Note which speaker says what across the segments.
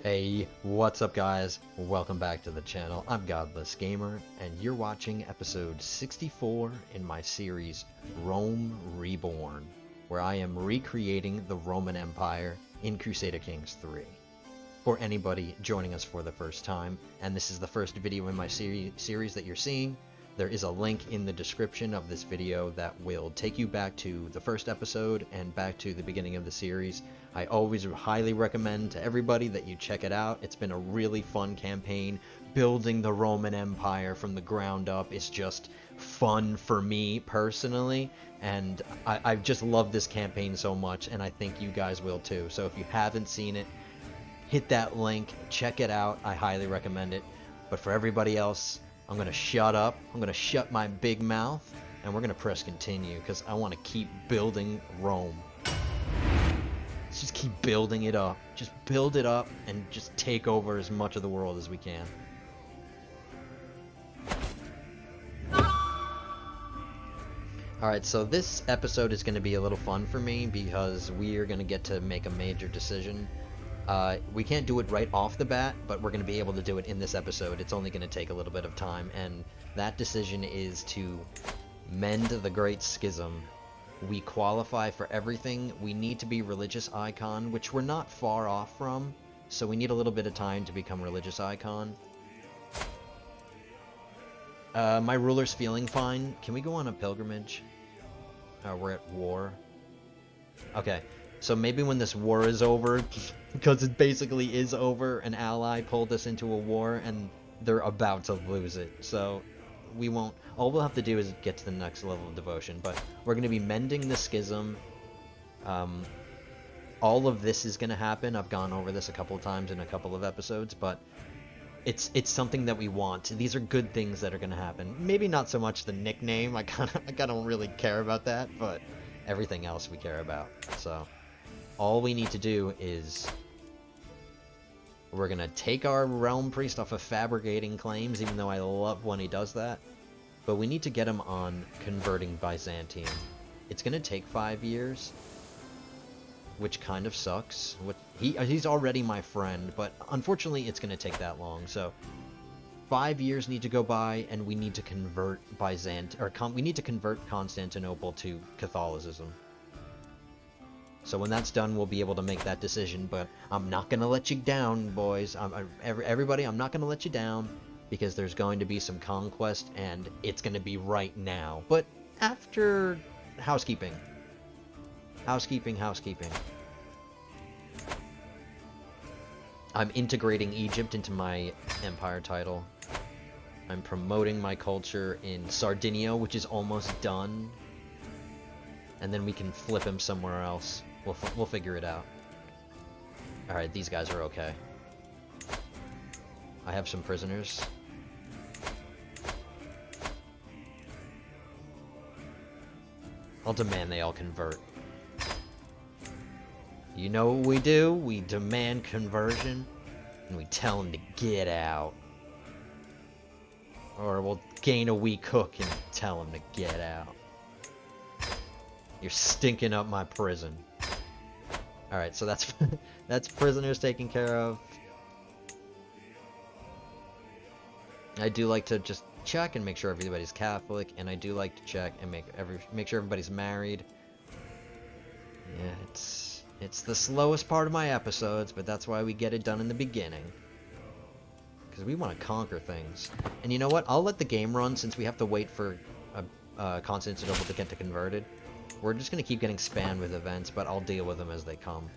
Speaker 1: Hey, what's up guys? Welcome back to the channel. I'm Godless Gamer, and you're watching episode 64 in my series Rome Reborn, where I am recreating the Roman Empire in Crusader Kings 3. For anybody joining us for the first time, and this is the first video in my series that you're seeing, there is a link in the description of this video that will take you back to the first episode and back to the beginning of the series. I always highly recommend to everybody that you check it out. It's been a really fun campaign. Building the Roman Empire from the ground up is just fun for me personally, and I just love this campaign so much, and I think you guys will too. So if you haven't seen it, hit that link, check it out. I highly recommend it. But for everybody else, I'm going to shut up. I'm going to shut my big mouth, and we're going to press continue because I want to keep building Rome. Let's just keep building it up. Just build it up and just take over as much of the world as we can. Alright, so this episode is going to be a little fun for me because we are going to get to make a major decision. We can't do it right off the bat, but we're going to be able to do it in this episode. It's only going to take a little bit of time, and that decision is to mend the Great Schism. We qualify for everything. We need to be religious icon, which we're not far off from, so we need a little bit of time to become religious icon. My ruler's feeling fine. Can we go on a pilgrimage? We're at war. Okay, so maybe when this war is over, because it basically is over, an ally pulled us into a war and they're about to lose it, so we won't. All we'll have to do is get to the next level of devotion, but we're going to be mending the schism. All of this is going to happen. I've gone over this a couple of times in a couple of episodes, but it's something that we want. These are good things that are going to happen. Maybe not so much the nickname. I kind of don't really care about that, but everything else we care about. So all we need to do is we're going to take our realm priest off of fabricating claims, even though I love when he does that. But we need to get him on converting Byzantium. It's going to take 5 years, which kind of sucks. He's already my friend, but unfortunately it's going to take that long. So 5 years need to go by, and we need to convert we need to convert Constantinople to Catholicism. So when that's done, we'll be able to make that decision, but I'm not going to let you down, boys. Everybody, I'm not going to let you down, because there's going to be some conquest, and it's going to be right now. But after housekeeping. Housekeeping. I'm integrating Egypt into my empire title. I'm promoting my culture in Sardinia, which is almost done. And then we can flip him somewhere else. We'll figure it out. Alright, these guys are okay. I have some prisoners. I'll demand they all convert. You know what we do? We demand conversion, and we tell them to get out. Or we'll gain a weak hook and tell them to get out. You're stinking up my prison. Alright, so that's that's prisoners taken care of. I do like to just check and make sure everybody's Catholic, and I do like to check and make sure everybody's married. Yeah, it's the slowest part of my episodes, but that's why we get it done in the beginning. Because we want to conquer things. And you know what? I'll let the game run since we have to wait for Constantinople to get converted. We're just going to keep getting spammed with events, but I'll deal with them as they come.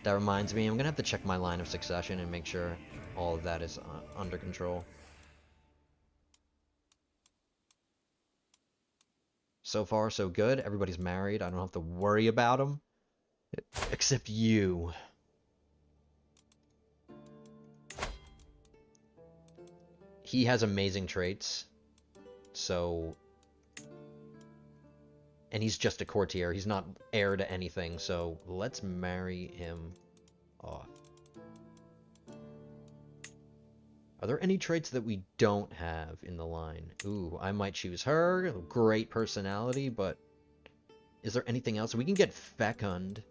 Speaker 1: That reminds me, I'm going to have to check my line of succession and make sure all of that is under control. So far, so good. Everybody's married. I don't have to worry about them. Except you. He has amazing traits. So... And he's just a courtier. He's not heir to anything. So let's marry him off. Are there any traits that we don't have in the line? Ooh, I might choose her. Great personality, but is there anything else? We can get fecund.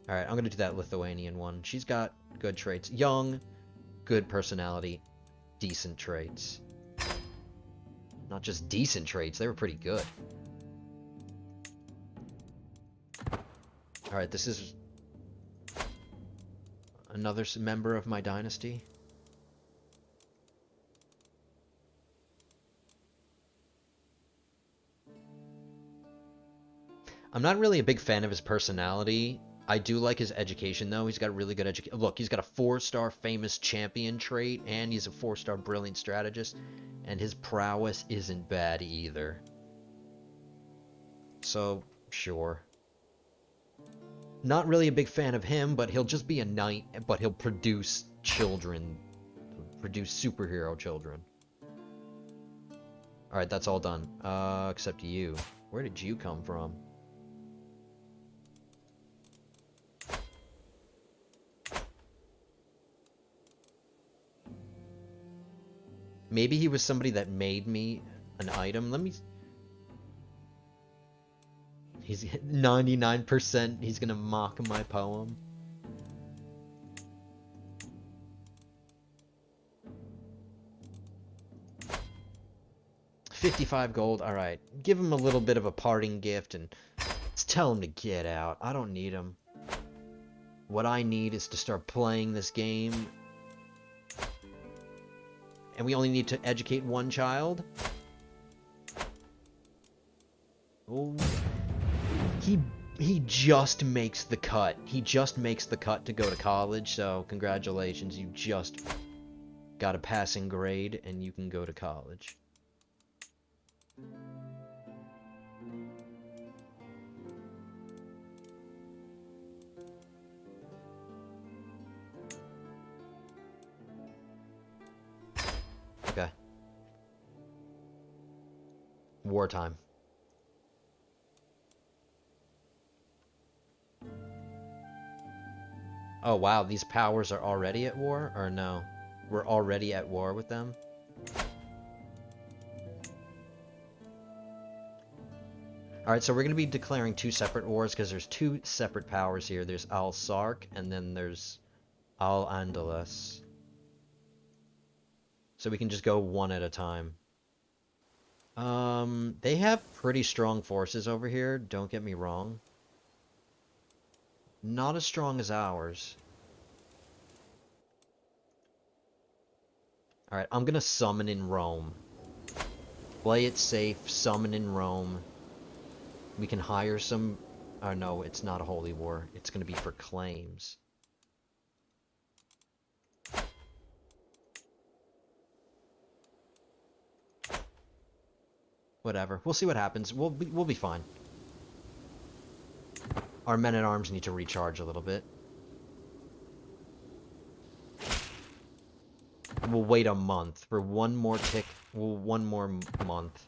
Speaker 1: Alright, I'm going to do that Lithuanian one. She's got good traits. Young, good personality, decent traits. Not just decent traits, they were pretty good. Alright, this is another member of my dynasty. I'm not really a big fan of his personality. I do like his education, though. He's got really good education. Look, he's got a 4-star famous champion trait, and he's a 4-star brilliant strategist, and his prowess isn't bad either. So, sure. Not really a big fan of him, but he'll just be a knight, but he'll produce children. Produce superhero children. Alright, that's all done. Except you. Where did you come from? Maybe he was somebody that made me an item. Let me... He's 99%. He's gonna mock my poem. $55 gold. Alright. Give him a little bit of a parting gift and let's tell him to get out. I don't need him. What I need is to start playing this game. And we only need to educate one child. Oh. He just makes the cut. He just makes the cut to go to college, so congratulations. You just got a passing grade and you can go to college. Okay. Wartime. Oh wow, these powers are already at war? Or no? We're already at war with them? Alright, so we're going to be declaring 2 separate wars because there's 2 separate powers here. There's Al-Sark and then there's Al-Andalus. So we can just go one at a time. They have pretty strong forces over here, don't get me wrong. Not as strong as ours. Alright, I'm gonna summon in Rome. Play it safe, summon in Rome. We can hire some... Oh no, it's not a holy war. It's gonna be for claims. Whatever. We'll see what happens. We'll be fine. Our men-at-arms need to recharge a little bit. We'll wait a month for one more tick. One more month.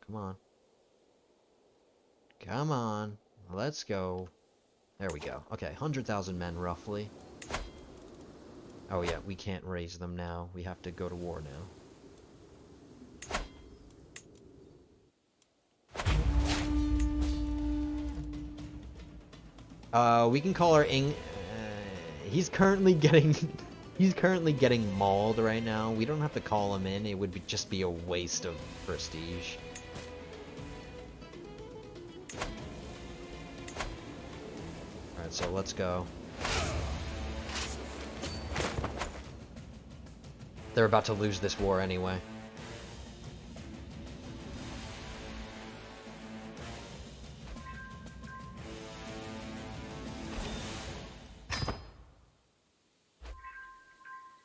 Speaker 1: Come on. Come on. Let's go. There we go. Okay, 100,000 men, roughly. Oh yeah, we can't raise them now. We have to go to war now. We can call our he's currently getting he's currently getting mauled right now. We don't have to call him in. It would just be a waste of prestige. Alright, so let's go. They're about to lose this war anyway.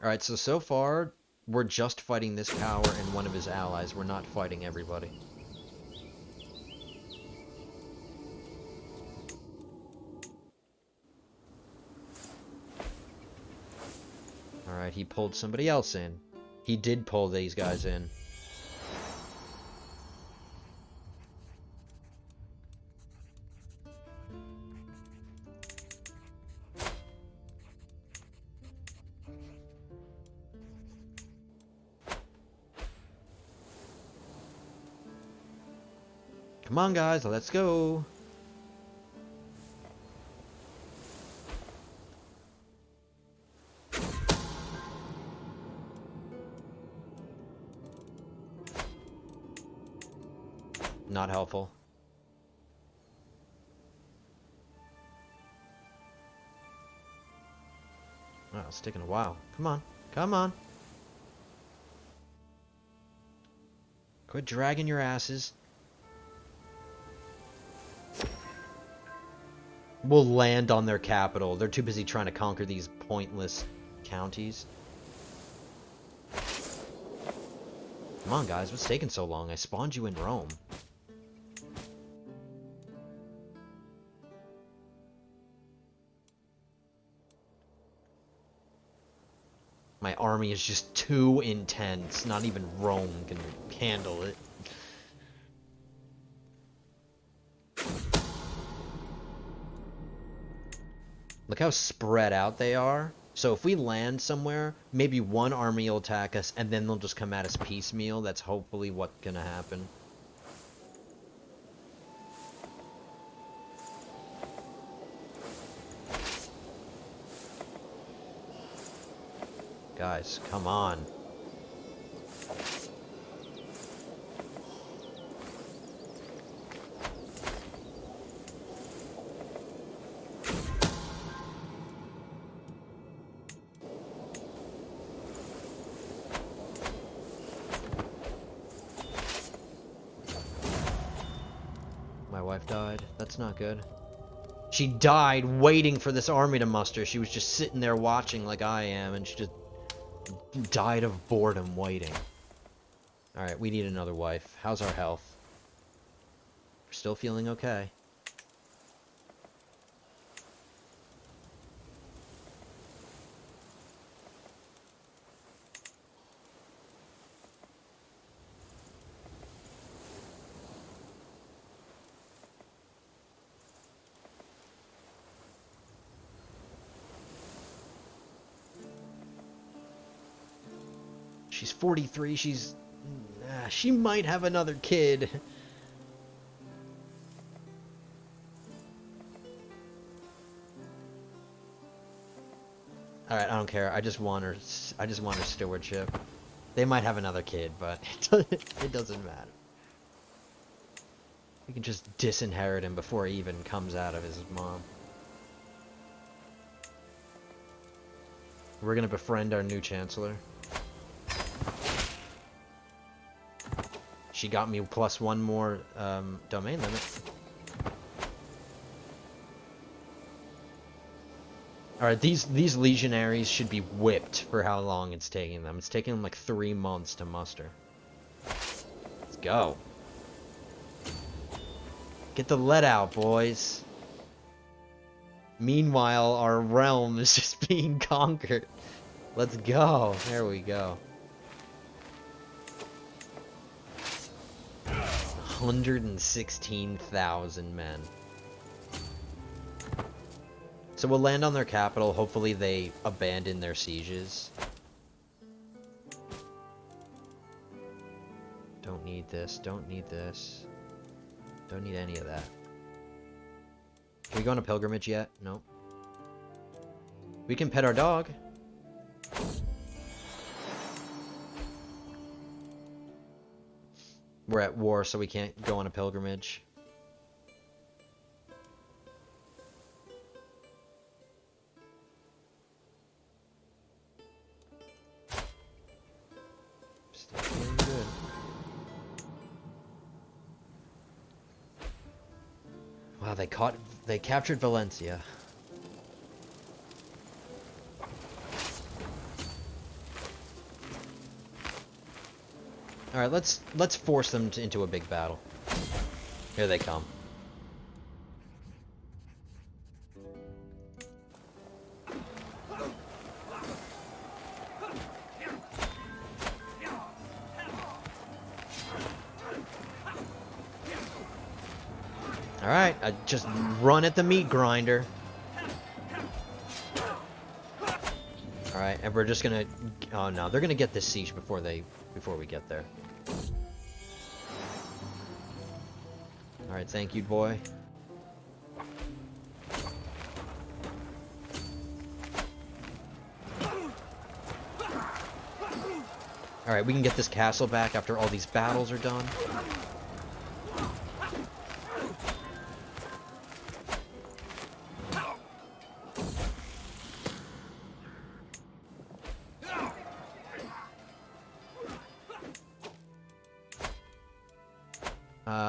Speaker 1: Alright, so far, we're just fighting this power and one of his allies. We're not fighting everybody. Alright, he pulled somebody else in. He did pull these guys in. Come on, guys, let's go. Not helpful. Wow, it's taking a while. Come on. Come on. Quit dragging your asses. We'll land on their capital. They're too busy trying to conquer these pointless counties. Come on, guys. What's taking so long? I spawned you in Rome. My army is just too intense. Not even Rome can handle it. Look how spread out they are. So if we land somewhere, maybe one army will attack us, and then they'll just come at us piecemeal. That's hopefully what's gonna happen. Guys, come on. My wife died. That's not good. She died waiting for this army to muster. She was just sitting there watching like I am, and she just died of boredom waiting. Alright, we need another wife. How's our health? We're still feeling okay. She's 43, she might have another kid. Alright, I don't care. I just want her stewardship. They might have another kid, but it doesn't matter. We can just disinherit him before he even comes out of his mom. We're gonna befriend our new chancellor. She got me +1 more domain limit. Alright, these legionaries should be whipped for how long it's taking them. It's taking them like 3 months to muster. Let's go. Get the lead out, boys. Meanwhile, our realm is just being conquered. Let's go. There we go. 116,000 men. So we'll land on their capital. Hopefully they abandon their sieges. Don't need this. Don't need this. Don't need any of that. Can we go on a pilgrimage yet? Nope. We can pet our dog. We're at war, so we can't go on a pilgrimage. Still feeling good. Wow, they captured Valencia. Alright, let's force them into a big battle. Here they come. Alright, just run at the meat grinder. Alright, and we're just gonna... Oh no, they're gonna get this siege before we get there. Alright, thank you, boy. Alright, we can get this castle back after all these battles are done.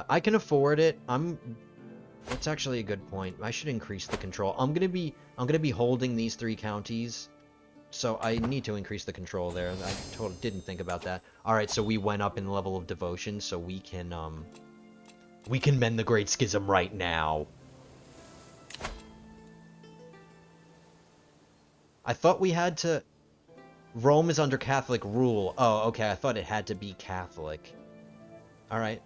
Speaker 1: I can afford it. That's actually a good point. I should increase the control. I'm gonna be holding these 3 counties, so I need to increase the control there. I totally didn't think about that. All right, so we went up in the level of devotion, so we can mend the Great Schism right now. I thought we had to. Rome is under Catholic rule. Oh, okay. I thought it had to be Catholic. All right.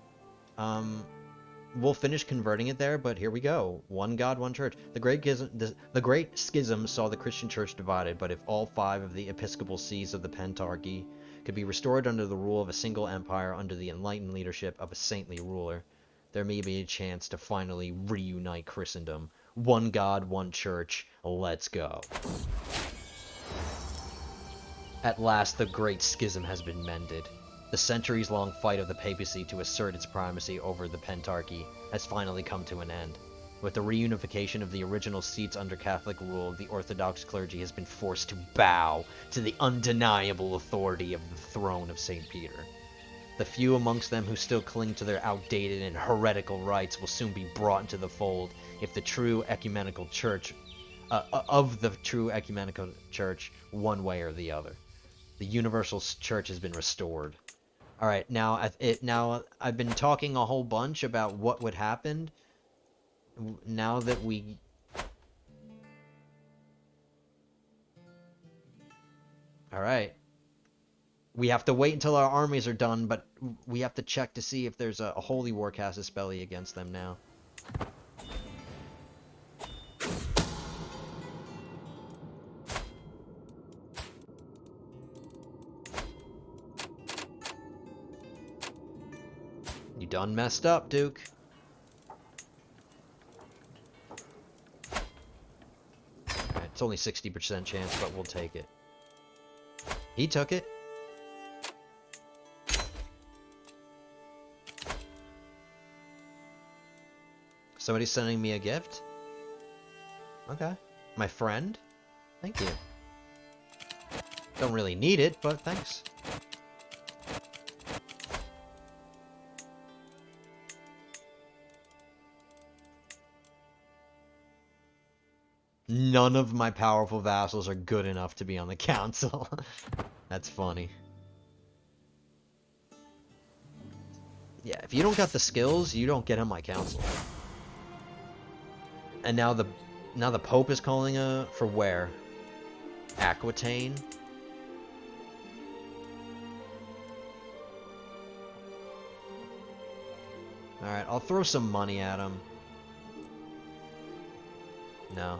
Speaker 1: We'll finish converting it there, but here we go. One God, one church. The Great Schism saw the Christian church divided, but if all 5 of the episcopal sees of the Pentarchy could be restored under the rule of a single empire under the enlightened leadership of a saintly ruler, there may be a chance to finally reunite Christendom. One God, one church. Let's go. At last, the Great Schism has been mended. The centuries-long fight of the papacy to assert its primacy over the Pentarchy has finally come to an end. With the reunification of the original seats under Catholic rule, the Orthodox clergy has been forced to bow to the undeniable authority of the throne of St. Peter. The few amongst them who still cling to their outdated and heretical rites will soon be brought into the fold if the true ecumenical church, one way or the other. The universal church has been restored. All right, now I've been talking a whole bunch about what would happen. Now that we... All right. We have to wait until our armies are done, but we have to check to see if there's a holy war casus belli against them now. You done messed up, Duke. Alright, it's only 60% chance, but we'll take it. He took it. Somebody's sending me a gift? Okay. My friend? Thank you. Don't really need it, but thanks. None of my powerful vassals are good enough to be on the council. That's funny. Yeah, if you don't got the skills, you don't get on my council. And now the Pope is calling for where? Aquitaine? Alright, I'll throw some money at him. No.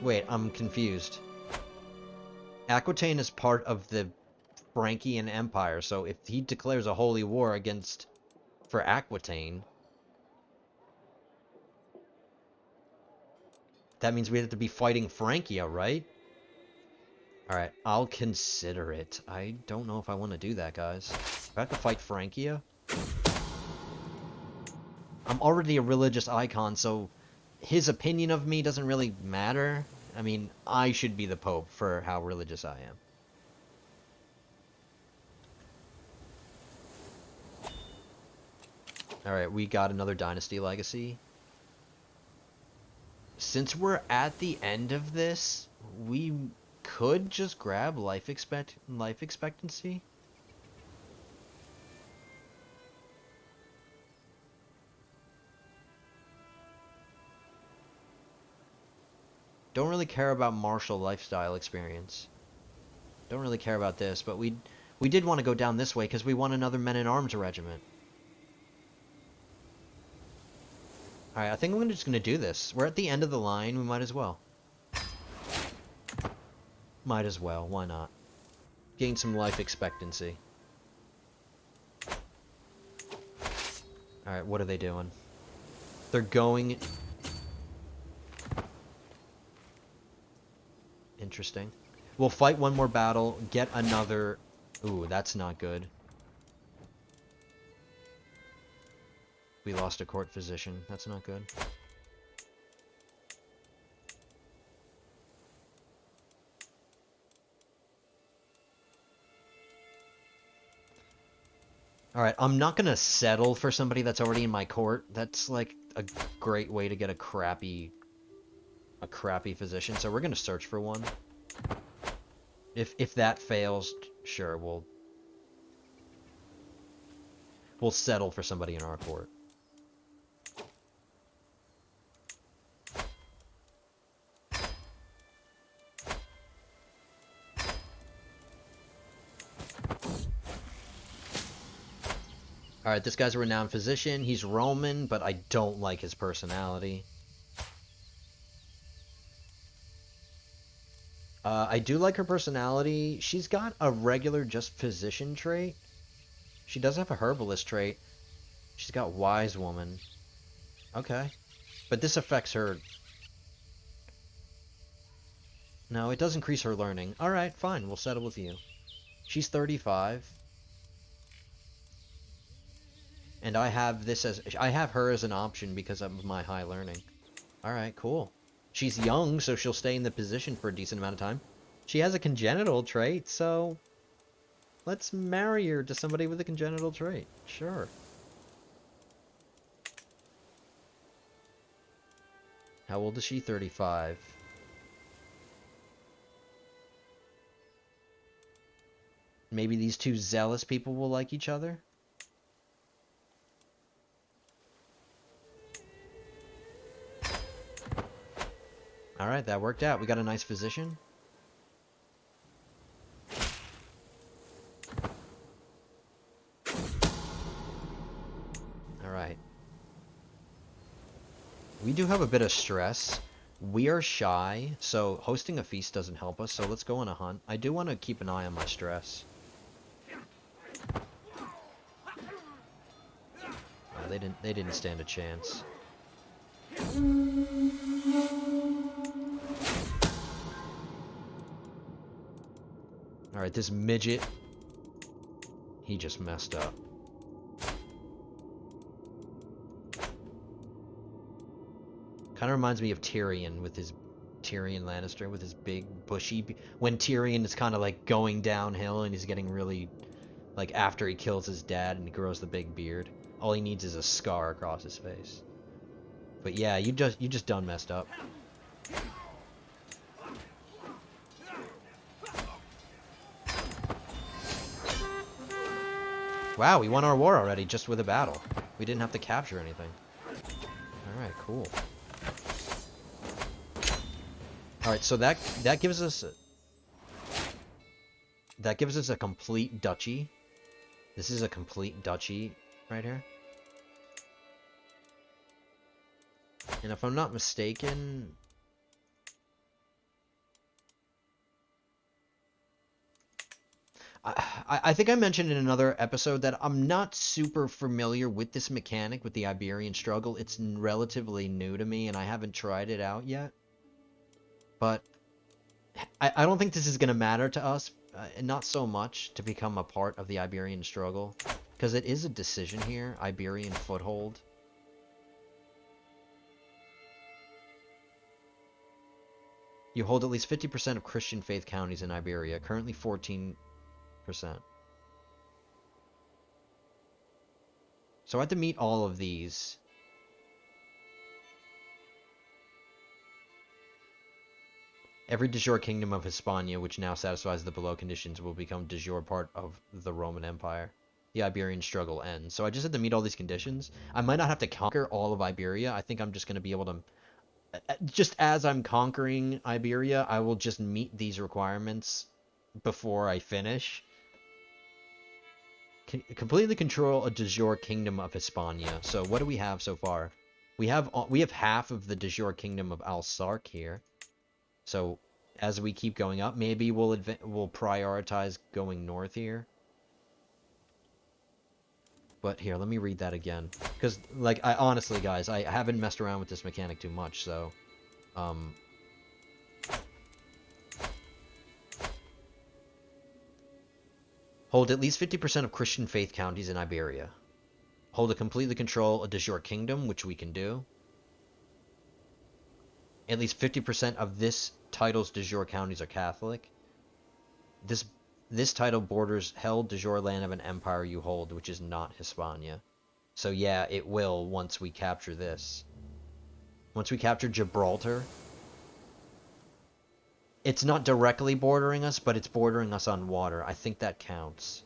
Speaker 1: Wait, I'm confused. Aquitaine is part of the Frankian Empire, so if he declares a holy war for Aquitaine, that means we have to be fighting Francia, right? Alright, I'll consider it. I don't know if I want to do that, guys. If I have to fight Francia? I'm already a religious icon, so his opinion of me doesn't really matter. I mean, I should be the Pope for how religious I am. Alright, we got another dynasty legacy. Since we're at the end of this, we could just grab life expectancy. Don't really care about martial lifestyle experience. Don't really care about this, but we did want to go down this way because we want another men-at-arms regiment. Alright, I think I'm just going to do this. We're at the end of the line, we might as well. Might as well, why not? Gain some life expectancy. Alright, what are they doing? They're going... Interesting. We'll fight one more battle, get another... Ooh, that's not good. We lost a court physician. That's not good. Alright, I'm not gonna settle for somebody that's already in my court. That's like a great way to get a crappy physician, so we're gonna search for one. If that fails, sure, we'll settle for somebody in our court. Alright, this guy's a renowned physician. He's Roman, but I don't like his personality. I do like her personality. She's got a regular just physician trait. She does have a herbalist trait. She's got wise woman. Okay. But this affects her. No, it does increase her learning. Alright, fine. We'll settle with you. She's 35. And I have her as an option because of my high learning. Alright, cool. She's young, so she'll stay in the position for a decent amount of time. She has a congenital trait, so let's marry her to somebody with a congenital trait. Sure. How old is she? 35. Maybe these two zealous people will like each other? Alright, that worked out. We got a nice physician. Alright. We do have a bit of stress. We are shy, so hosting a feast doesn't help us, so let's go on a hunt. I do want to keep an eye on my stress. They didn't stand a chance. Alright, this midget, he just messed up. Kind of reminds me of Tyrion Lannister with his big bushy... When Tyrion is kind of like going downhill and he's getting really... Like after he kills his dad and he grows the big beard. All he needs is a scar across his face. But yeah, you just done messed up. Wow, we won our war already just with a battle. We didn't have to capture anything. Alright, cool. Alright, so that gives us a complete duchy. This is a complete duchy right here. And if I'm not mistaken, I think I mentioned in another episode that I'm not super familiar with this mechanic with the Iberian struggle. It's relatively new to me and I haven't tried it out yet. But I don't think this is going to matter to us, not so much to become a part of the Iberian struggle. Because it is a decision here, Iberian foothold. You hold at least 50% of Christian faith counties in Iberia, currently 14%. So I have to meet all of these. Every de jure kingdom of Hispania, which now satisfies the below conditions, will become de jure part of the Roman Empire. The Iberian struggle ends. So I just have to meet all these conditions. I might not have to conquer all of Iberia. I think I'm just going to be able to... Just as I'm conquering Iberia, I will just meet these requirements before I finish. Completely control a de jure kingdom of Hispania. So what do we have so far? We have half of the de jure kingdom of Al-Sark here. So as we keep going up, maybe we'll prioritize going north here. But here, let me read that again, because like I honestly, guys, I haven't messed around with this mechanic too much, so hold at least 50% of Christian faith counties in Iberia. Hold a completely control a de jure kingdom, which we can do. At least 50% of this title's de jure counties are Catholic. This title borders held de jure land of an empire you hold, which is not Hispania. So yeah, it will once we capture this. Once we capture Gibraltar, it's not directly bordering us, but it's bordering us on water. I think that counts.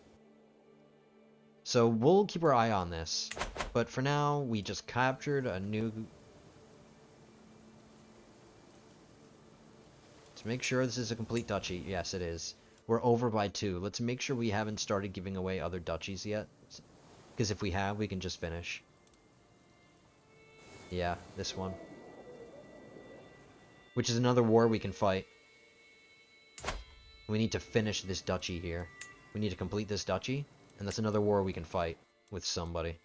Speaker 1: So we'll keep our eye on this. But for now, we just captured a new... Let's make sure this is a complete duchy. Yes, it is. We're over by 2. Let's make sure we haven't started giving away other duchies yet. Because if we have, we can just finish. Yeah, this one. Which is another war we can fight. We need to finish this duchy here. We need to complete this duchy, and that's another war we can fight with somebody.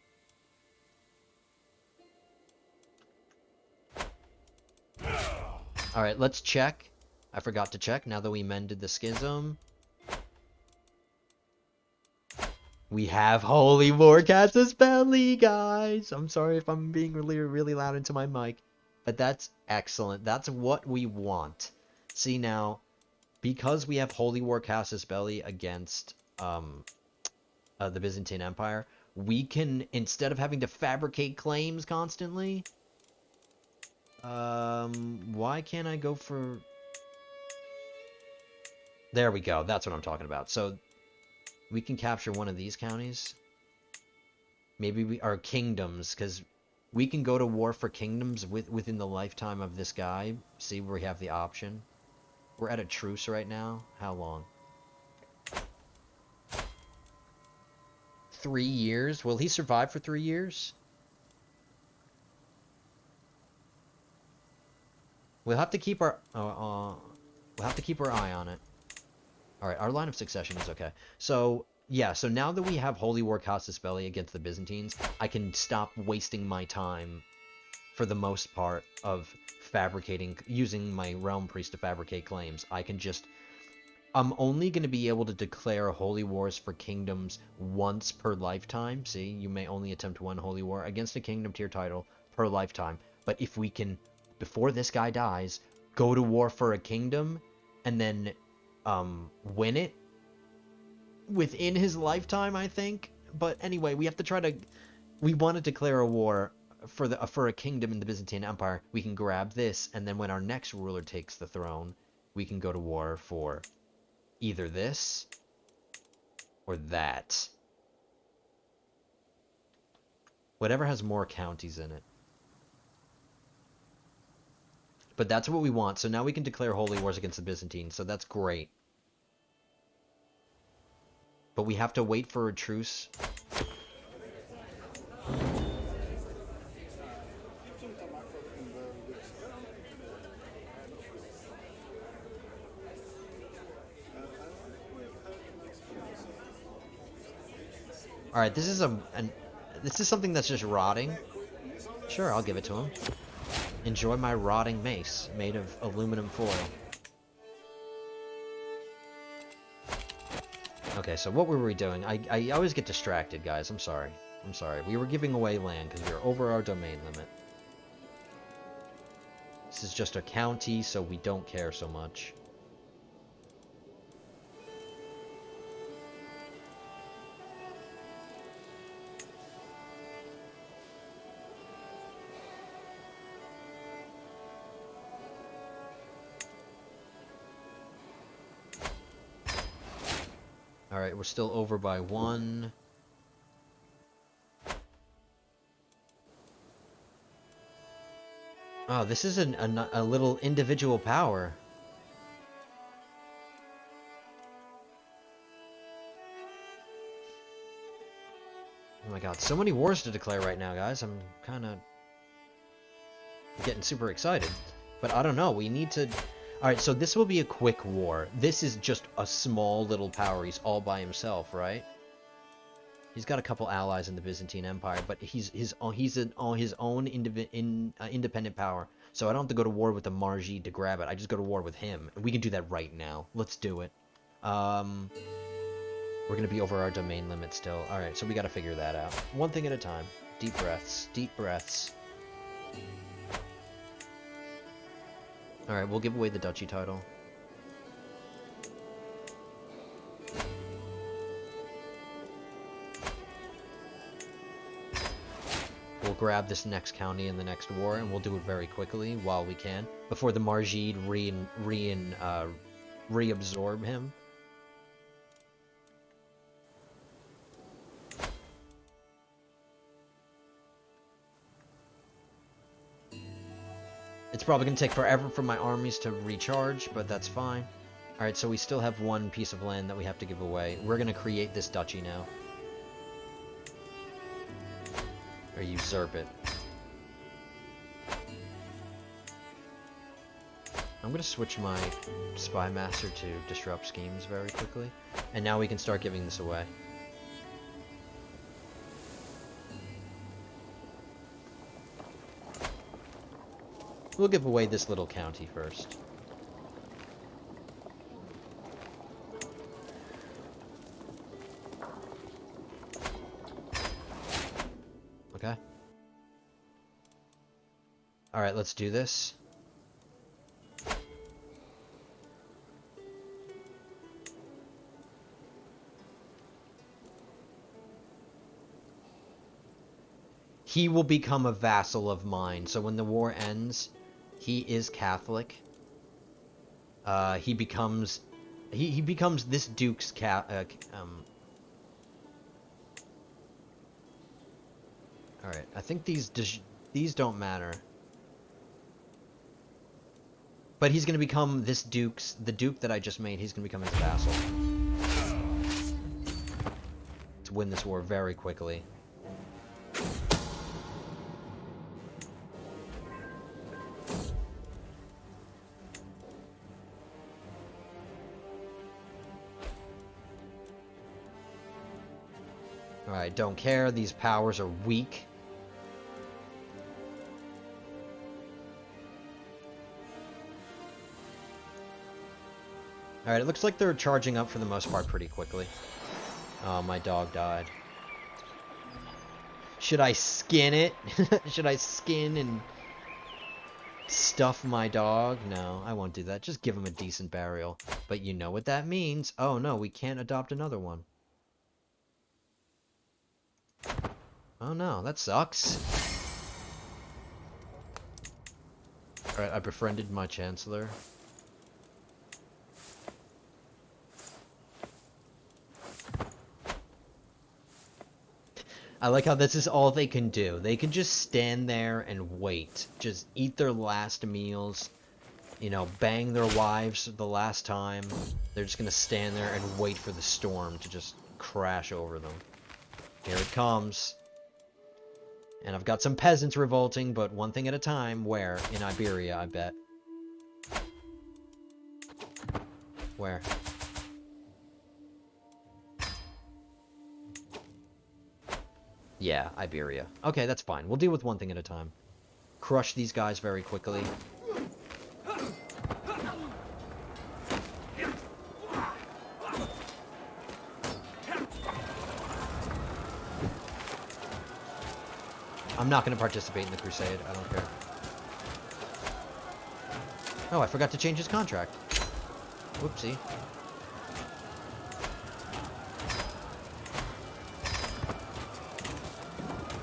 Speaker 1: Alright, let's check. I forgot to check now that we mended the schism. We have Holy War Casus Belli, guys! I'm sorry if I'm being really loud into my mic. But that's excellent. That's what we want. See now, because we have Holy War Casus Belli against the Byzantine Empire, we can, instead of having to fabricate claims constantly... why can't I go for... There we go. That's what I'm talking about. So, we can capture one of these counties. Maybe our kingdoms, because we can go to war for kingdoms within the lifetime of this guy. See, we have the option. We're at a truce right now. How long? 3 years? Will he survive for 3 years? We'll have to keep our we'll have to keep our eye on it. All right, our line of succession is okay. So yeah, so now that we have Holy War Casus Belli against the Byzantines, I can stop wasting my time, for the most part, of fabricating, using my Realm Priest to fabricate claims. I can just... I'm only going to be able to declare Holy Wars for kingdoms once per lifetime. See, you may only attempt one Holy War against a kingdom tier title per lifetime. But if we can, before this guy dies, go to war for a kingdom, and then win it within his lifetime, I think. But anyway, we have to try to... We want to declare a war for a kingdom in the Byzantine Empire. We can grab this, and then when our next ruler takes the throne, we can go to war for either this or that. Whatever has more counties in it. But that's what we want. So now we can declare holy wars against the Byzantines. So that's great. But we have to wait for a truce. All right, this is this is something that's just rotting. Sure, I'll give it to him. Enjoy my rotting mace made of aluminum foil. Okay, so what were we doing? I always get distracted, guys. I'm sorry. I'm sorry. We were giving away land because we were over our domain limit. This is just a county, so we don't care so much. Alright, we're still over by 1. Oh, this is a little individual power. my god, so many wars to declare right now, guys. I'm kind of getting super excited. But I don't know, we need to... Alright, so this will be a quick war. This is just a small little power. He's all by himself, right? He's got a couple allies in the Byzantine Empire, but he's his own independent power. So I don't have to go to war with the Margid to grab it. I just go to war with him. And we can do that right now. Let's do it. We're going to be over our domain limit still. Alright, so we got to figure that out. One thing at a time. Deep breaths. Deep breaths. Alright, we'll give away the duchy title. We'll grab this next county in the next war, and we'll do it very quickly while we can, before the Margid reabsorb him. It's probably going to take forever for my armies to recharge, but that's fine. Alright, so we still have one piece of land that we have to give away. We're going to create this duchy now. Or usurp it. I'm going to switch my Spy Master to Disrupt Schemes very quickly. And now we can start giving this away. We'll give away this little county first. Okay. Alright, let's do this. He will become a vassal of mine, so when the war ends... He is Catholic. He becomes this duke's Alright, I think these don't matter. But he's gonna become the duke that I just made, he's gonna become his vassal. To win this war very quickly. Alright, don't care. These powers are weak. Alright, it looks like they're charging up for the most part pretty quickly. Oh, my dog died. Should I skin it? Should I skin and stuff my dog? No, I won't do that. Just give him a decent burial. But you know what that means. Oh no, we can't adopt another one. Oh no, that sucks. Alright, I befriended my chancellor. I like how this is all they can do. They can just stand there and wait. Just eat their last meals. You know, bang their wives the last time. They're just gonna stand there and wait for the storm to just crash over them. Here it comes. And I've got some peasants revolting, but one thing at a time. Where? In Iberia, I bet. Where? Yeah, Iberia. Okay, that's fine. We'll deal with one thing at a time. Crush these guys very quickly. I'm not going to participate in the crusade. I don't care. Oh, I forgot to change his contract. Whoopsie.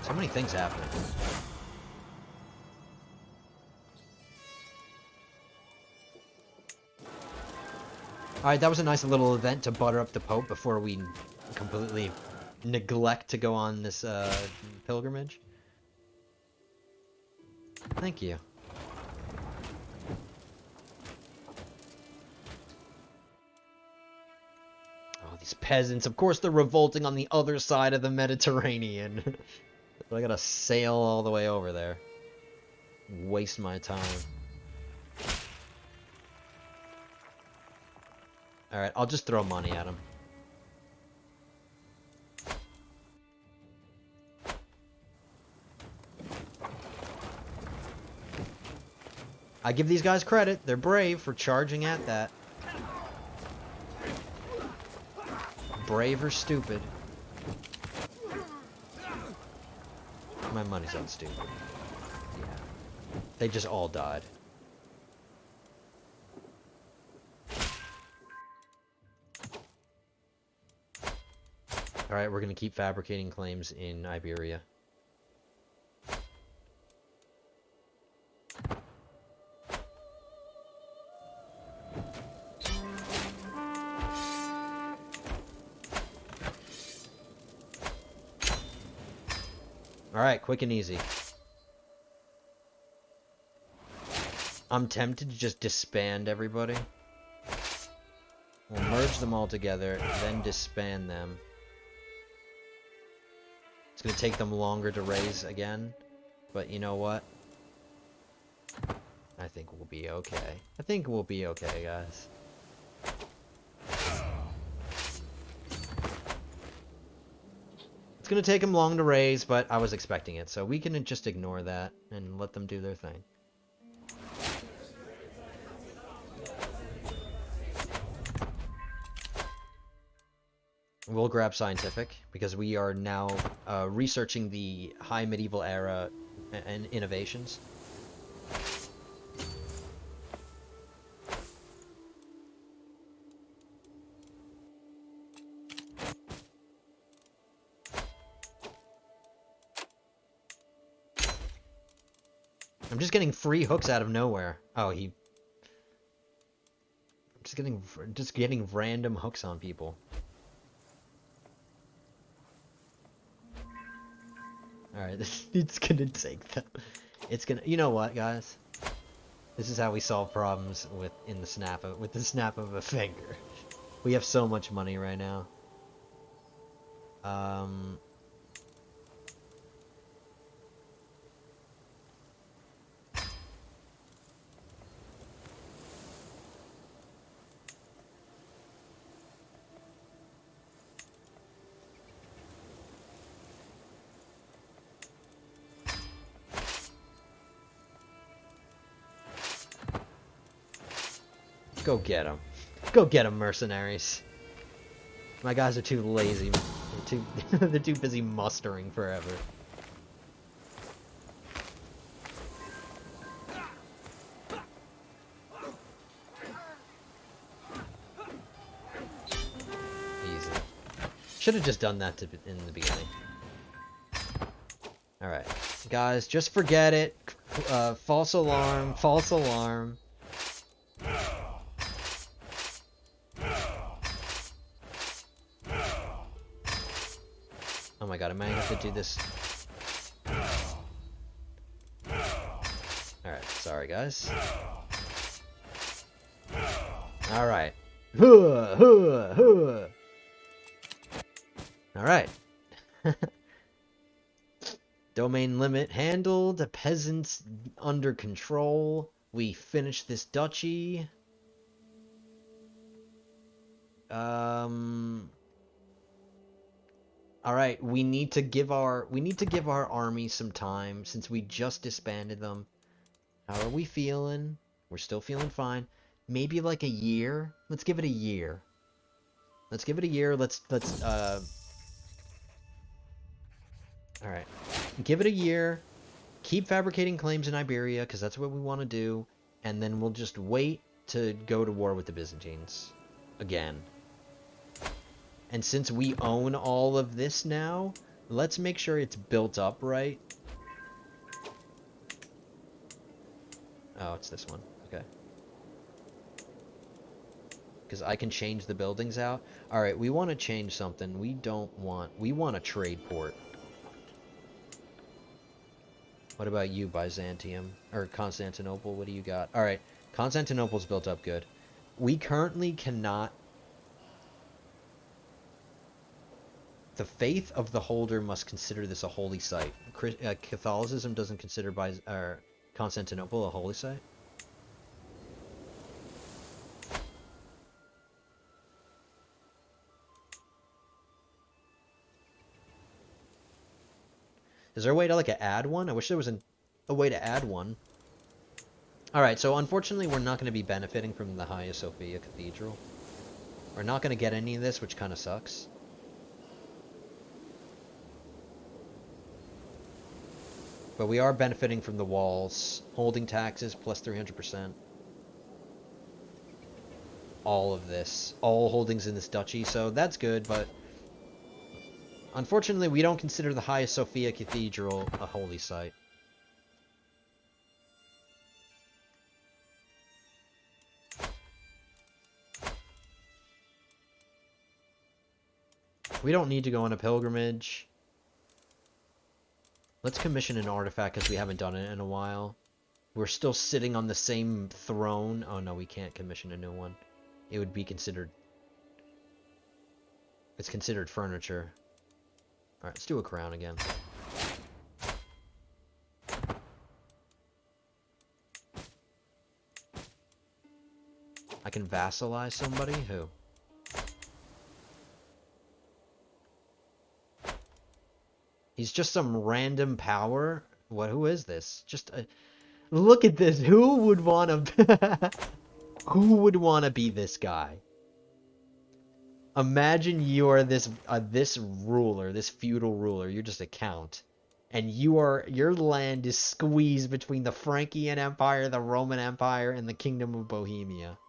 Speaker 1: So many things happening. Alright, that was a nice little event to butter up the Pope before we completely neglect to go on this pilgrimage. Thank you. Oh, these These peasants, of course they're revolting on the other side of the Mediterranean. But I gotta sail all the way over there. Waste my time. Alright, I'll just throw money at them. I give these guys credit. They're brave for charging at that. Brave or stupid. My money's on stupid. Yeah. They just all died. Alright, we're gonna keep fabricating claims in Iberia. Alright, quick and easy. I'm tempted to just disband everybody. We'll merge them all together, then disband them. It's gonna take them longer to raise again, but you know what? I think we'll be okay. I think we'll be okay, guys. It's gonna take them long to raise, but I was expecting it, so we can just ignore that and let them do their thing. We'll grab scientific, because we are now researching the high medieval era and innovations. I'm just getting free hooks out of nowhere. Oh, I'm just getting random hooks on people. Alright, it's gonna take them. It's gonna. You know what, guys? This is how we solve problems with the snap of a finger. We have so much money right now. Go get them. Go get them, mercenaries. My guys are too lazy. They're too busy mustering forever. Easy. Should have just done that in the beginning. Alright. Guys, just forget it. False alarm. False alarm. Oh my god, I might have to do this. Alright, sorry guys. Alright. Alright. Domain limit handled. The peasants under control. We finished this duchy. Alright, we need to give our army some time since we just disbanded them. How are we feeling? We're still feeling fine. Maybe like a year? Let's give it a year. Let's give it a year. Alright. Give it a year. Keep fabricating claims in Iberia, because that's what we want to do. And then we'll just wait to go to war with the Byzantines. Again. And since we own all of this now, let's make sure it's built up right. Oh, it's this one. Okay. Because I can change the buildings out. Alright, we want to change something. We want a trade port. What about you, Byzantium? Or Constantinople, what do you got? Alright, Constantinople's built up good. We currently cannot... The faith of the holder must consider this a holy site. Catholicism doesn't consider Constantinople a holy site? Is there a way to, like, add one? I wish there was a way to add one. Alright, so unfortunately we're not going to be benefiting from the Hagia Sophia Cathedral. We're not going to get any of this, which kind of sucks. But we are benefiting from the walls. Holding taxes plus 300%. All of this. All holdings in this duchy, so that's good, but unfortunately we don't consider the Hagia Sophia Cathedral a holy site. We don't need to go on a pilgrimage. Let's commission an artifact because we haven't done it in a while. We're still sitting on the same throne. Oh no, we can't commission a new one. It would be considered... It's considered furniture. Alright, let's do a crown again. I can vassalize somebody? Who? He's just some random power? What? Who is this? Just a... Look at this! Who would want to... Who would want to be this guy? Imagine you're this ruler, this feudal ruler. You're just a count, and your land is squeezed between the Frankian Empire, the Roman Empire, and the Kingdom of Bohemia.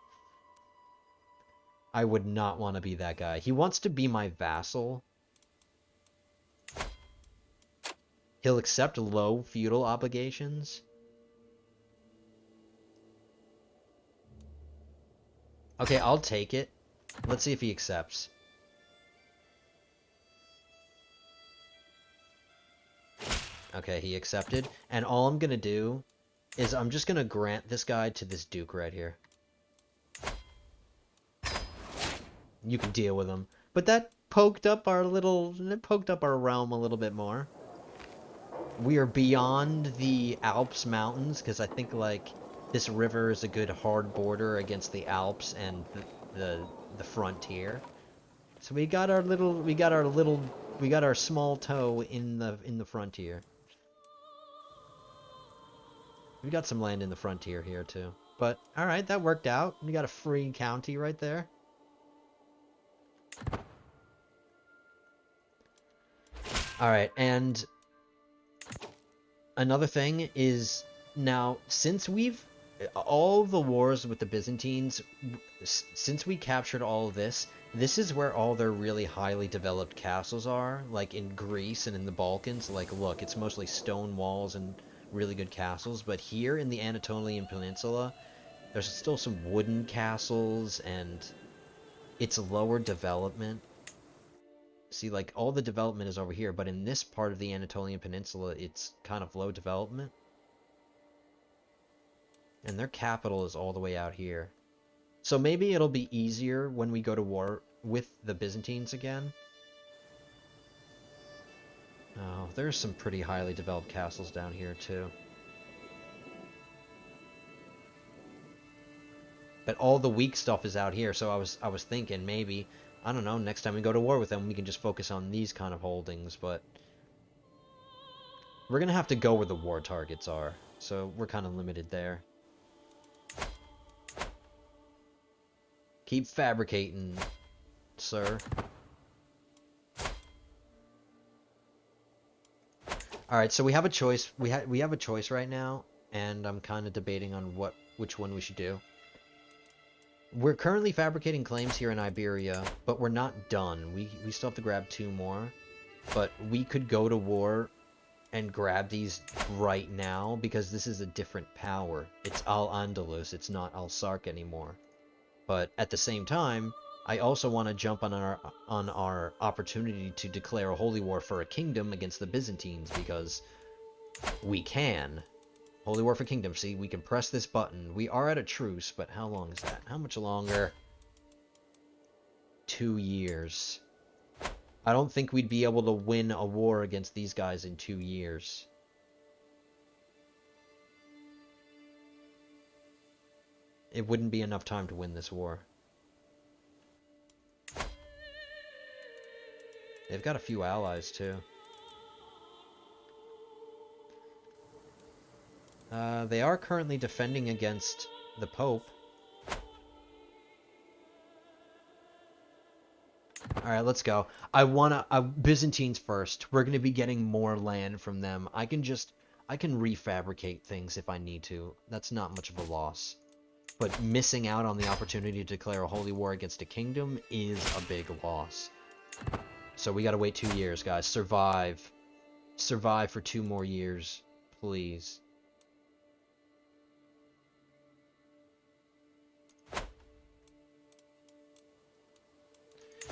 Speaker 1: I would not want to be that guy. He wants to be my vassal. He'll accept low feudal obligations. Okay, I'll take it. Let's see if he accepts. Okay, he accepted. And all I'm gonna do is I'm just gonna grant this guy to this duke right here. You can deal with him. But that poked up our realm a little bit more. We are beyond the Alps mountains, because I think, like, this river is a good hard border against the Alps and the frontier. So we got our small toe in the frontier. We got some land in the frontier here too. But alright, that worked out. We got a free county right there. Alright, and another thing is, now, since all the wars with the Byzantines, since we captured all of this is where all their really highly developed castles are, like in Greece and in the Balkans. Like, look, it's mostly stone walls and really good castles, but here in the Anatolian Peninsula, there's still some wooden castles, and it's lower development. See, like, all the development is over here, but in this part of the Anatolian Peninsula, it's kind of low development. And their capital is all the way out here. So maybe it'll be easier when we go to war with the Byzantines again. Oh, there's some pretty highly developed castles down here too. But all the weak stuff is out here, so I was thinking maybe, I don't know, next time we go to war with them, we can just focus on these kind of holdings, but we're gonna have to go where the war targets are, so we're kind of limited there. Keep fabricating, sir. Alright, so we have a choice. We have a choice right now, and I'm kind of debating on which one we should do. We're currently fabricating claims here in Iberia, but we're not done. We still have to grab 2 more, but we could go to war and grab these right now, because this is a different power. It's Al-Andalus, it's not Al-Sark anymore. But at the same time, I also want to jump on our opportunity to declare a holy war for a kingdom against the Byzantines, because we can. Holy war for kingdom. See, we can press this button. We are at a truce, but how long is that? How much longer? 2 years. I don't think we'd be able to win a war against these guys in 2 years. It wouldn't be enough time to win this war. They've got a few allies, too. They are currently defending against the Pope. Alright, let's go. Byzantines first. We're going to be getting more land from them. I can refabricate things if I need to. That's not much of a loss. But missing out on the opportunity to declare a holy war against a kingdom is a big loss. So we gotta wait 2 years, guys. Survive. Survive for 2 more years, please.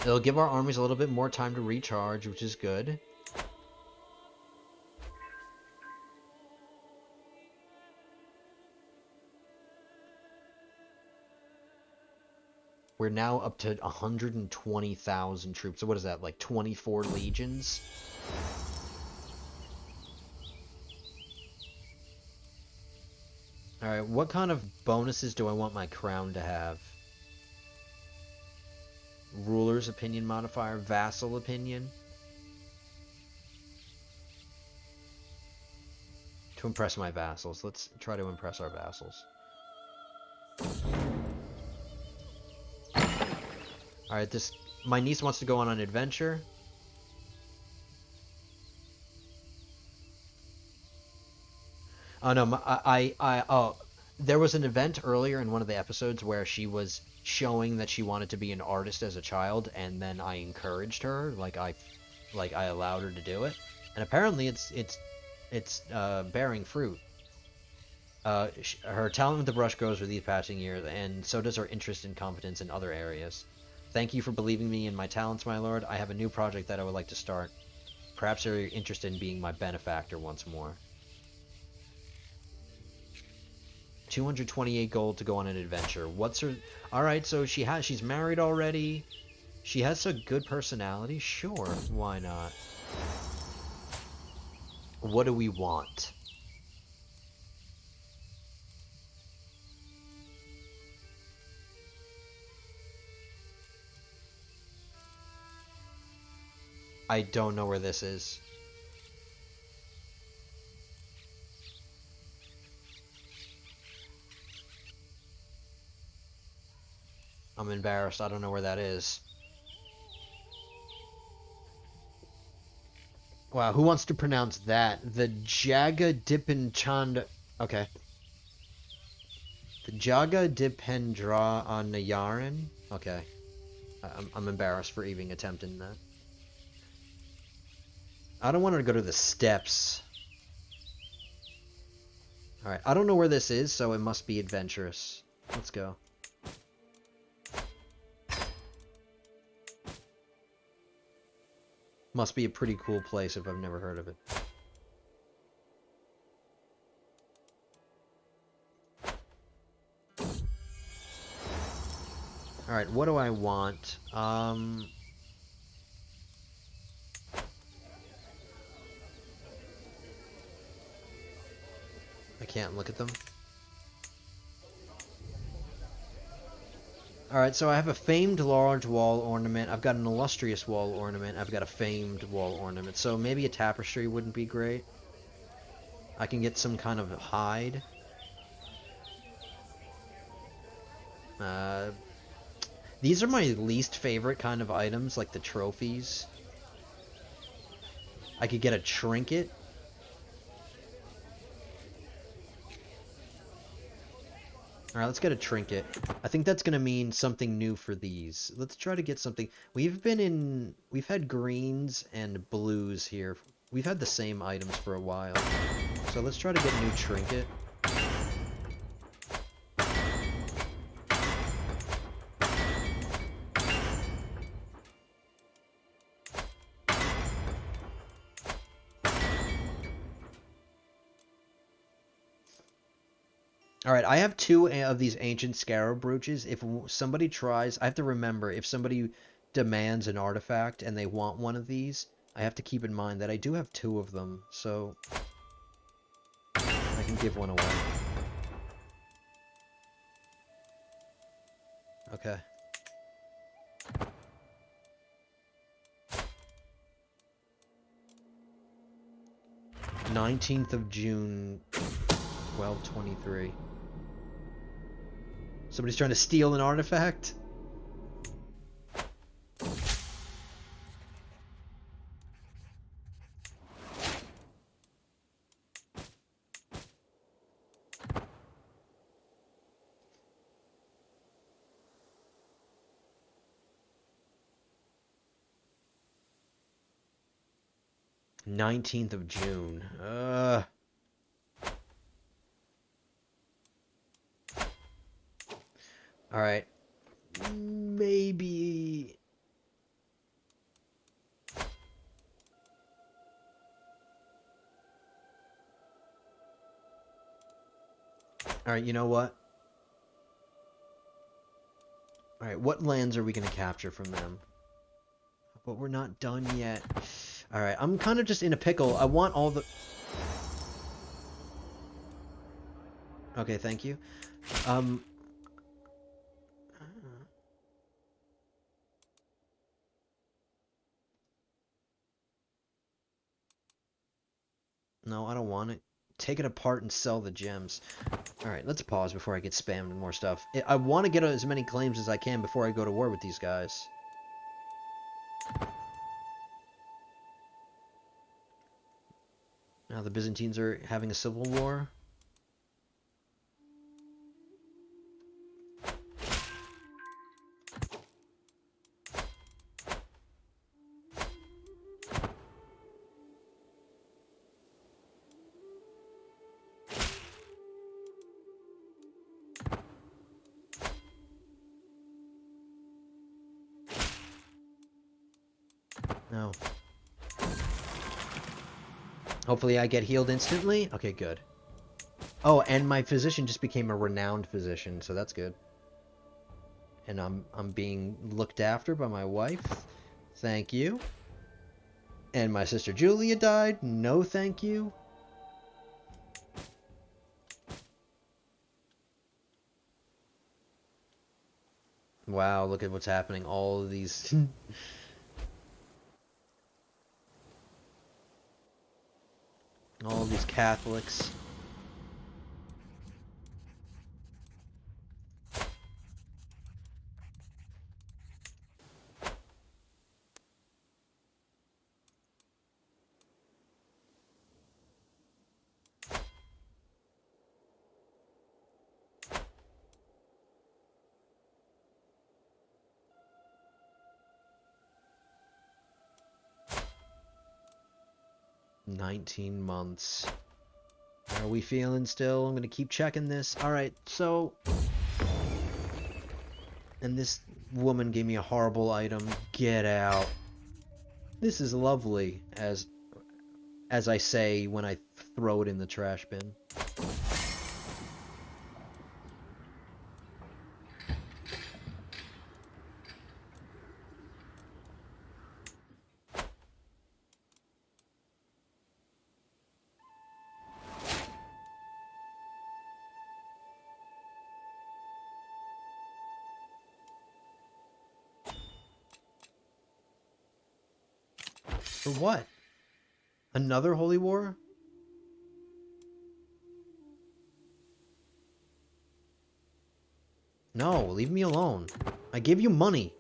Speaker 1: It'll give our armies a little bit more time to recharge, which is good. We're now up to 120,000 troops. So what is that, like 24 legions? Alright, what kind of bonuses do I want my crown to have? Ruler's opinion modifier, vassal opinion. To impress my vassals. Let's try to impress our vassals. Alright, my niece wants to go on an adventure. Oh no, there was an event earlier in one of the episodes where she was showing that she wanted to be an artist as a child, and then I encouraged her, like I allowed her to do it, and apparently it's bearing fruit. Her talent with the brush grows with these passing years, and so does her interest and competence in other areas. Thank you for believing me in my talents, my lord. I have a new project that I would like to start. Perhaps you're interested in being my benefactor once more. 228 gold to go on an adventure. What's her... Alright, so she's married already. She has a good personality. Sure, why not? What do we want? I don't know where this is. I'm embarrassed. I don't know where that is. Wow, who wants to pronounce that? The Jagadipinchand... Okay. The Jagadipendra on Nayaran? Okay. I'm embarrassed for even attempting that. I don't want her to go to the steppes. Alright, I don't know where this is, so it must be adventurous. Let's go. Must be a pretty cool place if I've never heard of it. Alright, what do I want? I can't look at them. Alright, so I have a famed large wall ornament. I've got an illustrious wall ornament. I've got a famed wall ornament. So maybe a tapestry wouldn't be great. I can get some kind of hide. These are my least favorite kind of items, like the trophies. I could get a trinket. Alright, let's get a trinket. I think that's gonna mean something new for these. Let's try to get something. We've had greens and blues here. We've had the same items for a while. So let's try to get a new trinket. Alright, I have 2 of these ancient scarab brooches. If somebody tries... I have to remember, if somebody demands an artifact and they want one of these, I have to keep in mind that I do have 2 of them, so I can give one away. Okay. 19th of June, 1223. Somebody's trying to steal an artifact? Nineteenth of June. Alright. Maybe... Alright, you know what? Alright, what lands are we going to capture from them? But we're not done yet. Alright, I'm kind of just in a pickle. I want all the... Okay, thank you. No, I don't want it. Take it apart and sell the gems. Alright, let's pause before I get spammed with more stuff. I want to get as many claims as I can before I go to war with these guys. Now the Byzantines are having a civil war. No. Hopefully I get healed instantly. Okay, good. Oh, and my physician just became a renowned physician, so that's good. And I'm being looked after by my wife. Thank you. And my sister Julia died. No, thank you. Wow, look at what's happening. All of these... all these Catholics. $19 months. How are we feeling still? I'm gonna keep checking this. Alright, so... And this woman gave me a horrible item. Get out. This is lovely, as I say when I throw it in the trash bin. For what? Another holy war? No, leave me alone. I give you money.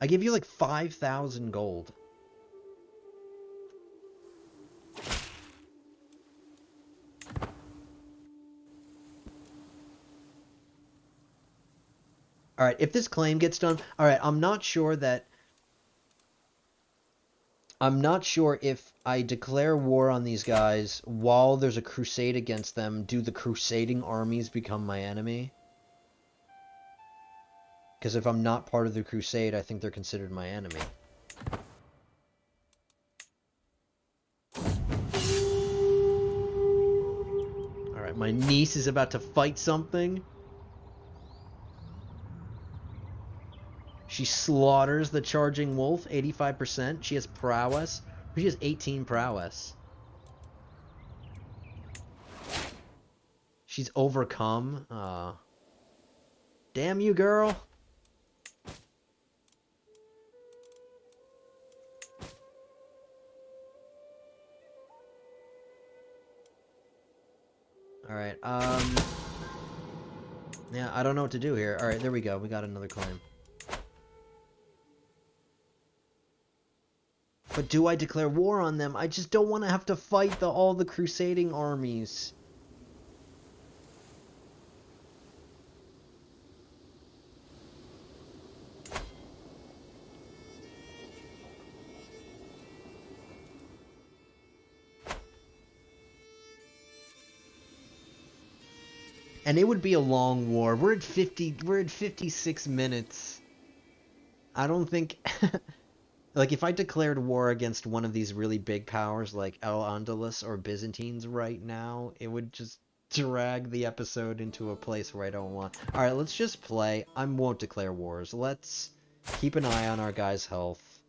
Speaker 1: I give you like 5,000 gold. Alright, if this claim gets done... Alright, I'm not sure if I declare war on these guys while there's a crusade against them, do the crusading armies become my enemy? Because if I'm not part of the crusade, I think they're considered my enemy. Alright, my niece is about to fight something. She slaughters the charging wolf, 85%. She has prowess. She has 18 prowess. She's overcome. Damn you, girl. Alright, yeah, I don't know what to do here. Alright, there we go. We got another claim. But do I declare war on them? I just don't want to have to fight all the crusading armies. And it would be a long war. We're at 56 minutes. I don't think like if I declared war against one of these really big powers like Al-Andalus or Byzantines right now, it would just drag the episode into a place where I don't want. All right, let's just play. I won't declare wars. Let's keep an eye on our guys' health.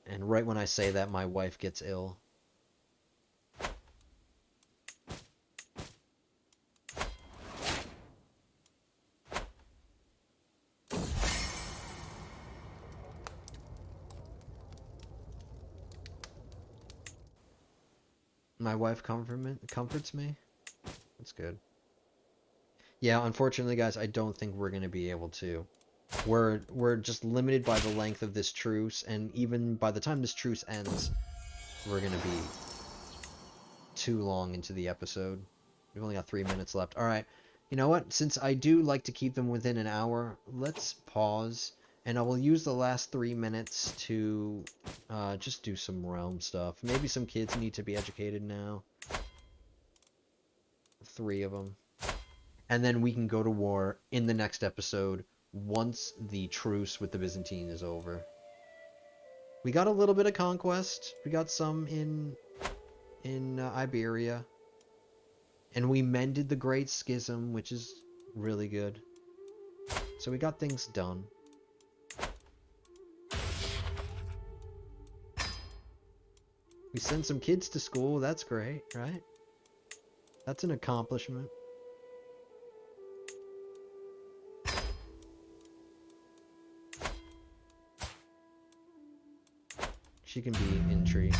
Speaker 1: And right when I say that, my wife gets ill. My wife comforts me. That's good. Yeah, unfortunately, guys, I don't think we're gonna be able to. We're just limited by the length of this truce, and even by the time this truce ends, we're gonna be too long into the episode. We've only got 3 minutes left. All right, you know what? Since I do like to keep them within an hour, let's pause, and I will use the last 3 minutes to just do some realm stuff. Maybe some kids need to be educated now. 3 of them. And then we can go to war in the next episode once the truce with the Byzantine is over. We got a little bit of conquest. We got some in Iberia. And we mended the Great Schism, which is really good. So we got things done. We sent some kids to school. That's great, right? That's an accomplishment. She can be intrigued.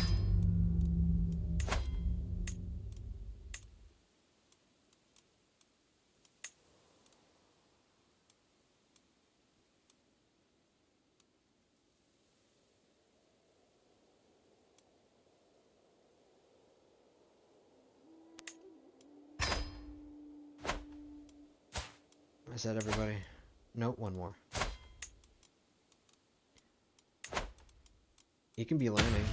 Speaker 1: Is that everybody? Nope, one more. He can be learning.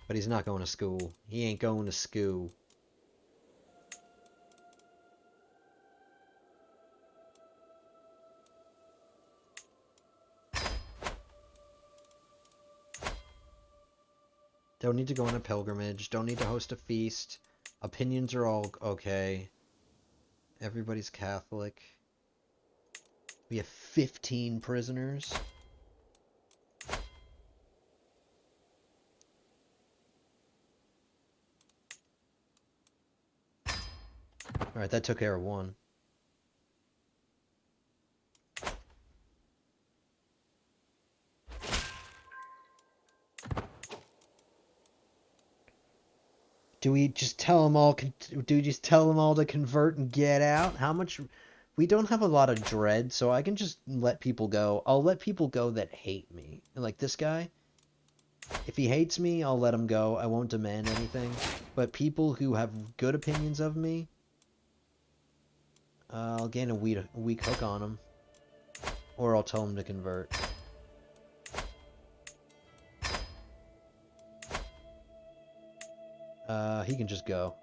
Speaker 1: But he's not going to school. He ain't going to school. Don't need to go on a pilgrimage. Don't need to host a feast. Opinions are all okay. Everybody's Catholic. We have 15 prisoners. Alright, that took care of one. Do we just tell them all? Do we just tell them all to convert and get out? How much? We don't have a lot of dread, so I can just let people go. I'll let people go that hate me. Like this guy. If he hates me, I'll let him go. I won't demand anything. But people who have good opinions of me, I'll gain a weak hook on them. Or I'll tell him to convert. He can just go.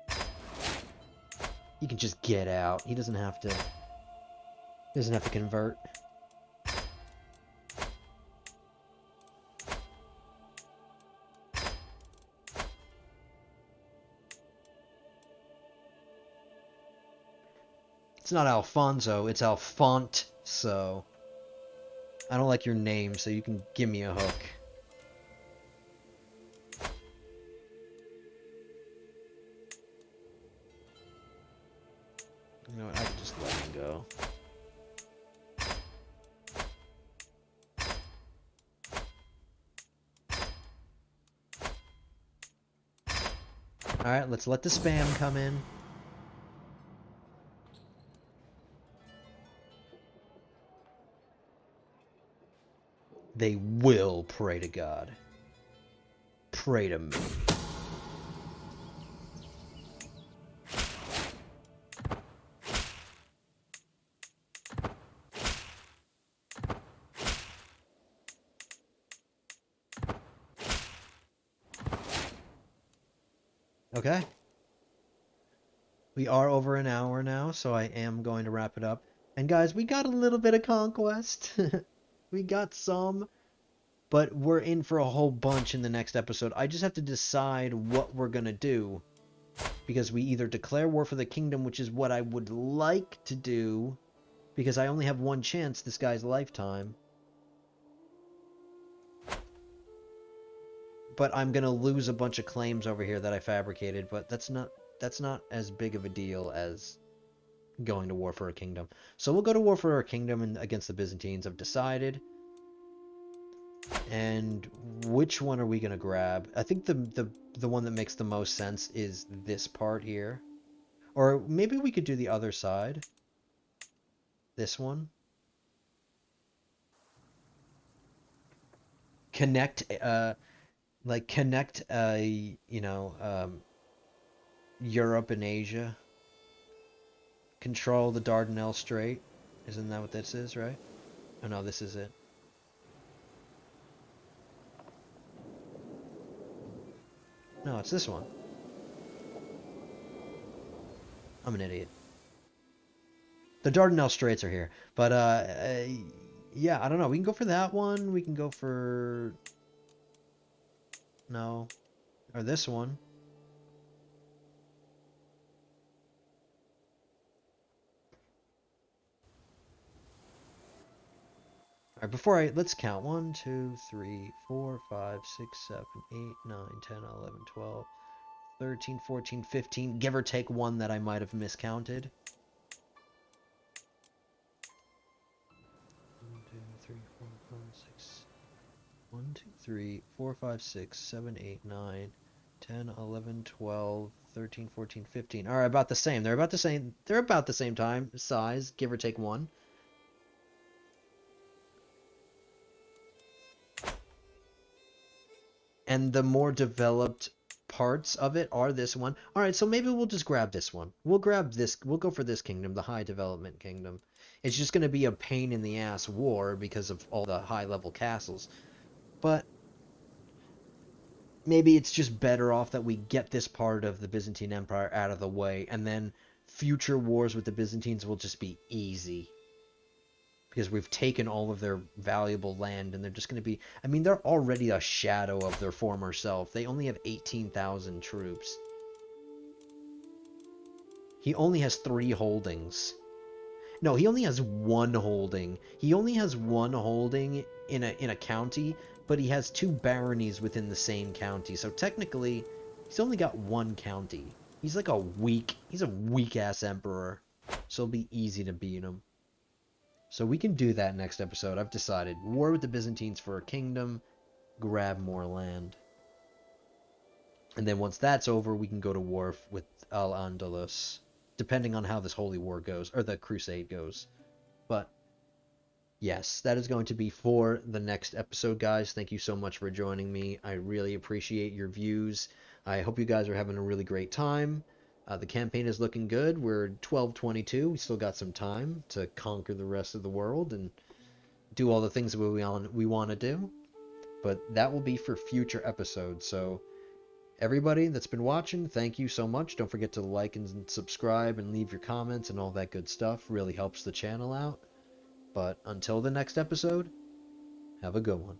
Speaker 1: He can just get out. He doesn't have to... He doesn't have to convert. It's not Alfonso, it's Alfont, so... I don't like your name, so you can give me a hook. You know what, I can just let him go. Alright, let's let the spam come in. They will pray to God. Pray to me. Okay. We are over an hour now, so I am going to wrap it up. And guys, we got a little bit of conquest. We got some, but we're in for a whole bunch in the next episode. I just have to decide what we're going to do. Because we either declare war for the kingdom, which is what I would like to do, because I only have one chance this guy's lifetime. But I'm going to lose a bunch of claims over here that I fabricated, but that's not as big of a deal as going to war for a kingdom. So we'll go to war for a kingdom and against the Byzantines. I've decided. And which one are we going to grab? I think the one that makes the most sense is this part here. Or maybe we could do the other side. This one. Connect, you know, Europe and Asia. Control the Dardanelles Strait. Isn't that what this is, right? Oh no, this is it. No, it's this one. I'm an idiot. The Dardanelles Straits are here. But, yeah, I don't know. We can go for that one. We can go for... No. Or this one. Alright, let's count. 1, 2, 3, 4, 5, 6, 7, 8, 9, 10, 11, 12, 13, 14, 15. Give or take one that I might have miscounted. 1, 2, 3, 4, 5, 6. 1, 2, 3, 4, 5, 6, 7, 8, 9, 10, 11, 12, 13, 14, 15. Alright, about the same. They're about the same. They're about the same time size, give or take one. And the more developed parts of it are this one. Alright, so maybe we'll just grab this one. We'll grab this. We'll go for this kingdom, the high development kingdom. It's just going to be a pain in the ass war because of all the high level castles. But maybe it's just better off that we get this part of the Byzantine Empire out of the way, and then future wars with the Byzantines will just be easy. Because we've taken all of their valuable land, and they're just going to be... I mean, they're already a shadow of their former self. They only have 18,000 troops. He only has 3 holdings. No, he only has 1 holding. He only has 1 holding in a county, but he has 2 baronies within the same county. So technically, he's only got 1 county. He's like he's a weak-ass emperor. So it'll be easy to beat him. So we can do that next episode. I've decided. War with the Byzantines for a kingdom. Grab more land. And then once that's over, we can go to war with Al-Andalus. Depending on how this holy war goes. Or the crusade goes. But, yes, that is going to be for the next episode, guys. Thank you so much for joining me. I really appreciate your views. I hope you guys are having a really great time. The campaign is looking good. We're 1222. We still got some time to conquer the rest of the world and do all the things that we want to do. But that will be for future episodes. So everybody that's been watching, thank you so much. Don't forget to like and subscribe and leave your comments and all that good stuff. Really helps the channel out. But until the next episode, have a good one.